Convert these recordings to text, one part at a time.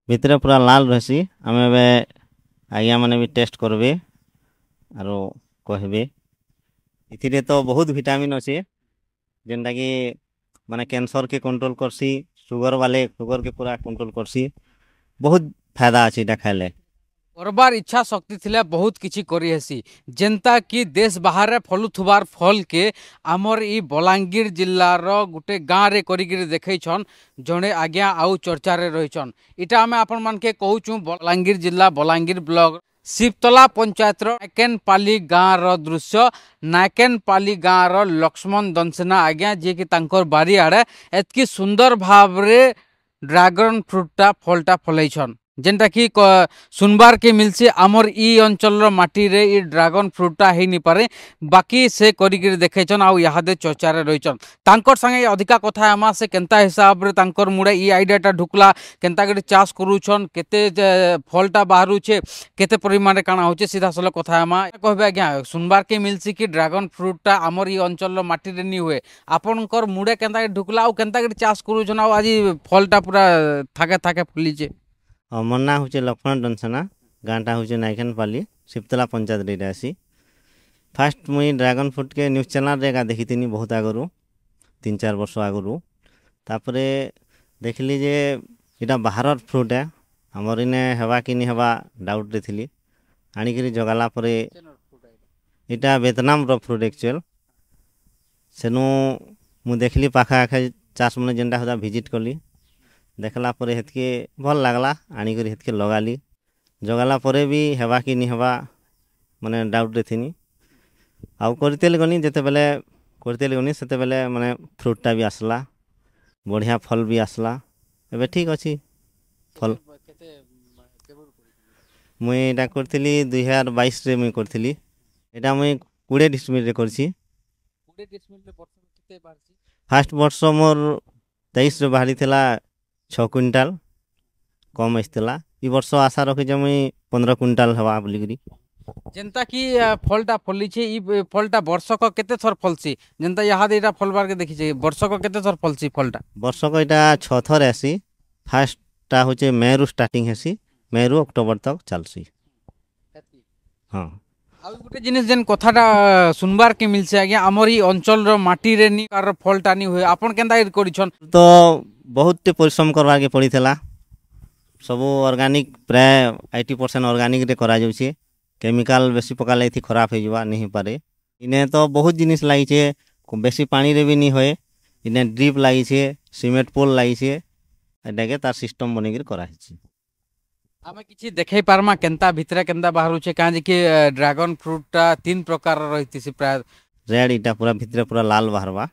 ଭିତରେ ପୁରା ଲାଲ ରହିସି। ଆମେ ଏବେ ଆଜ୍ଞା ମାନେ ବି ଟେଷ୍ଟ କରିବେ ଆରୁ କହିବେ। ଏଥିରେ ତ ବହୁତ ଭିଟାମିନ୍ ଅଛି ଯେନ୍ଟାକି ମାନେ କ୍ୟାନ୍ସରକେ କଣ୍ଟ୍ରୋଲ୍ କରସି, ସୁଗର ବାଲେ ସୁଗରକେ ପୁରା କଣ୍ଟ୍ରୋଲ୍ କରସି। ବହୁତ ଫାयଦା ଅଛି ଏଇଟା ଖାଇଲେ। करबार इच्छा शक्ति थिले बहुत किछि करी हेसी जेंता कि देश बाहर फलुथुबार फल के आमर ई बलांगीर जिल्लार गुटे गाँव रे करिकिरी देखैछन जणे आज्ञा आउ चर्चा रे रहिछन। इटा आमे आपन मान के कहूछु बलांगीर जिल्ला बलांगीर ब्लॉक शिवतला पंचायत नायकेनपाली गाँव रो दृश्य। नायकेनपाली गाँव रो लक्ष्मण दंसेना आज्ञा जे कि तांकर बारी आड़े एतकी सुंदर भाव रे ड्रैगन फ्रूटा फलटा फलैछन जेनटा कि सुनबार के मिलसी आमर ई अंचल माटी रे ई ड्रैगन फ्रूटा हेई नि पारे बाकी से करिकिरी देखैछन आउ याहादे चर्चा रे रहिछन। तांकर संगे अधिका कथा आमा से केनता हिसाब रे तांकर मुडे ई आइडियाटा ढुकला केनता गडी चाष करूछन केते फलटा बाहरुछे केते परिमाण रे काना होचे सीधा सलो कथा आमा कहबे आज्ञा सुनबार के मिलसी कि ड्रैगन फ्रूटा आमर ई अंचल माटी रे नि हुए आपनकर मुडे केनता ढुकला आउ केनता गडी चाष करूछन आउ आज फलटा पूरा थाके थाके फुलिचे। मोर ना हूँ लक्ष्मण दंसेना, गाँटा हूँ नायकेनपाली शिवतला पंचायत रे आसी। फास्ट मुई ड्रैगन फ्रूट के न्यूज चैनल रे देखी थी बहुत आगु 3-4 वर्ष आगु। तापरे देखली जे इटा बाहर फ्रूट है आमर इने हेबा कि नहीं हेबा डाउट रे थी आनिकी जगाला परे इटा वियतनाम रो फ्रूट एक्चुअल सेनु मु देखली पाखा आखे चाष मैंने जेनटा होता भिजिट कली देखला परे हेतके भल लागला आनिकी हेतके लगाली जगाला परे भी हेबा कि नहीं हेबा माने डाउट रे थिनी आउ करतेल गनी जेते बेले करतेल गनी सेते बेले माने फ्रूटटा भी आसला बढ़िया फल भी आसला एबे ठीक अछि फल। मुई एटा करथिली 2022 रे मुई करथिली एटा मुई 20 डिसमिल रे करछि। 20 डिसमिल रे वर्ष केते बारछि फर्स्ट वर्ष मोर 23 रे बाहरी थिला 6 क्विंटाल कम आइतला ई वर्ष आशा रखि जे मुई 15 क्विंटाल हवा बोलिकरी जेनता कि फलटा फली छे ई फलटा वर्षक केते थर फलसी जेनता यहाँ एटा फलबार के देखि छे वर्षक केते थर फलसी फलटा वर्षक एटा 6 थर आसी। फर्स्टटा होचे मई रु स्टार्टिंग हेसी मई रु अक्टोबर तक चलसी। हां आउ गुटे जिनिस जेन कथाटा सुनबार के मिलसे आज्ञा हमर ई अंचल रो माटी रे नि कार फलटा नि होय आपन केनता करिछन तो बहुत परिश्रम करवा के पड़ीला सबू ऑर्गेनिक प्राय 80% ऑर्गेनिक रे करा जाउछे केमिकल बेसी पकाले थी खराब हो जावा नहीं पारे। इने तो बहुत जिनिस लगी छे बेसी पानी रे भी नहीं होए इने ड्रिप लगी छे सीमेंट पोल लगी छे एटा के तार सिस्टम बने के करा छे। आमे किछि देखै पारमा केनता भितरे केनता बाहरु छे काजे कि ड्रैगन फ्रूटटा 3 प्रकार रहितिसे प्राय रेड इटा पूरा भितरे पूरा लाल बाहरवा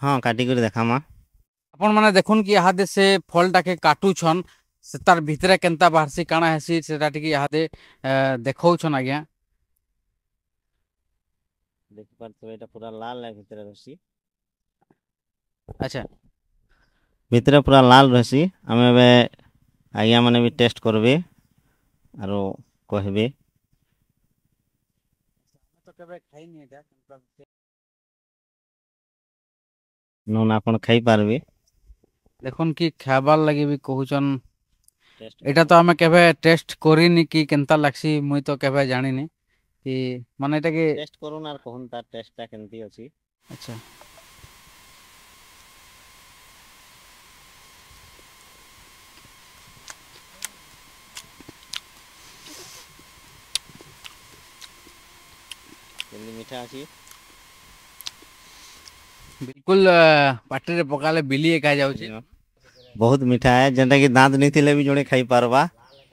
हां काटी कर देखामा अपन माने देखुन कि हादे से फलटा के काटू छन से तार भितरे केनता बाहरसी काना हेसी सेटा टिके यादे देखौ छन आज्ञा देख परतो एटा पूरा लाल है भितरे रहसी। अच्छा भितरे पूरा लाल रहसी हमें बे आज्ञा माने भी टेस्ट करबे आरो कहबे तो केबे खाइ नि एटा नोन आपन खाई पारबे देखुन कि खाबार लगी भी कहूचन एटा तो हमें केबे टेस्ट करिनी कि केनता लागसी मुई तो केबे जानिनी कि माने एटा के टेस्ट करून आर कहून तार टेस्टटा केनती अछि। अच्छा केनती मीठा अछि बिल्कुल पाटी रे पकाले बिली खा जाउची बहुत मीठा है जेनटा कि दांत नहीं थिले भी जणे खाई पारबा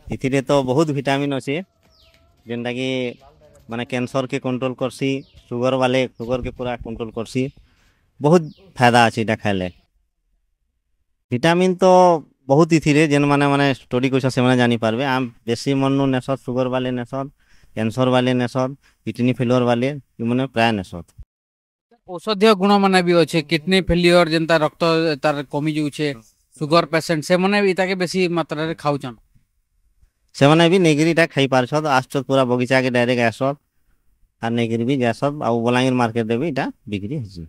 इथिरे तो बहुत विटामिन अछि जेनटा कि माने कैंसर के कंट्रोल करसी शुगर वाले शुगर के पूरा कंट्रोल करसी बहुत फायदा अछि एटा खाइले। विटामिन तो बहुत इथिरे जेन माने माने स्टडी कोछ से माने जानि पारबे आम बेसी मननु नेसर शुगर वाले नेसर कैंसर वाले नेसर किडनी फेलियर वाले इ माने प्राय नेसर औषधीय गुण माने भी अच्छे किडनी फेलियर जेनता रक्त तार कमी जाउछे शुगर पेशेंट से माने भी ताके बेसी मात्रा रे खाउछन से माने भी नेगिरीटा खाई पारछ आसछ पूरा बगीचा के डायरेक्ट आसछ आ नेगिरी भी जासब आ बलांगीर मार्केट रे भी इटा बिक्री होछि।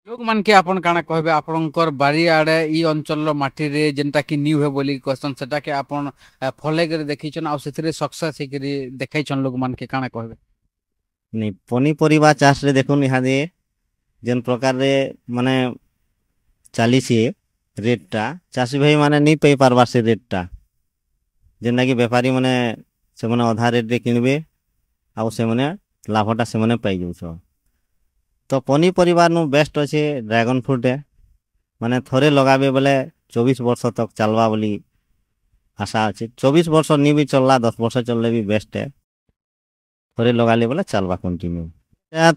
लोक मान के आपन काना कहबे आपनकर बारी आड़े ई अंचल माटी रे जेंटा कि न्यू है बोली क्वेश्चन सेटा के आपन फॉलो कर देखिछन आ सेथिरे सक्सेस हे करी देखाइछन लोक मान के काना कहबे नहीं पनीपरिया चाष रे देखुन इहादे जेन प्रकार रे माने चलीसी रेटटा चाषी भाई माने नहीं पाई पारबा से रेटटा जेनटा कि बेपारी माने से माने अधा रेट रे किनबे आ से माने लाभटा से माने पाई जाउछ तो पनीपरिया नु बेस्ट अच्छे ड्रैगन फ्रूट है माने थोड़े लगाबे बोले 24 वर्ष तक चलवा बोली आशा अच्छे 24 वर्ष नहीं भी चलला 10 वर्ष चलले भी बेस्ट है थोड़े लगाले बोले चलवा कंटिन्यू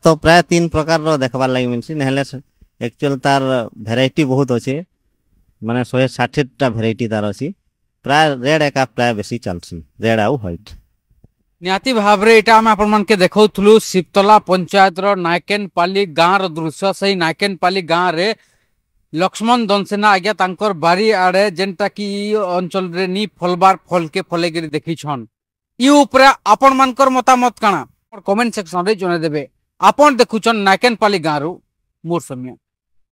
तो प्राय 3 प्रकार रो देखबार लागि मिलसी नहले एक्चुअल तार भेराइटी बहुत अच्छे माने 160 टा भेराइटी तार अछि प्राय रेड एका प्राय बेसी चलसी रेड आउ व्हाइट निहाती भाबरे एटा हम आपन मान के देखौथलु सिपतला पंचायत रो नायकेनपाली गाँ रो दृश्य सही नायकेनपाली गाँ रे लक्ष्मण दनसेना आज्ञा तांकर बारी आड़े जेनटा कि अंचल रे नी फलबार फल के फले गिरी देखी छन ई ऊपर आपन मानकर मतामत काना कमेंट सेक्शन रे जने देबे आपन देखुछन नायकेनपाली गाँ रो मोर समय।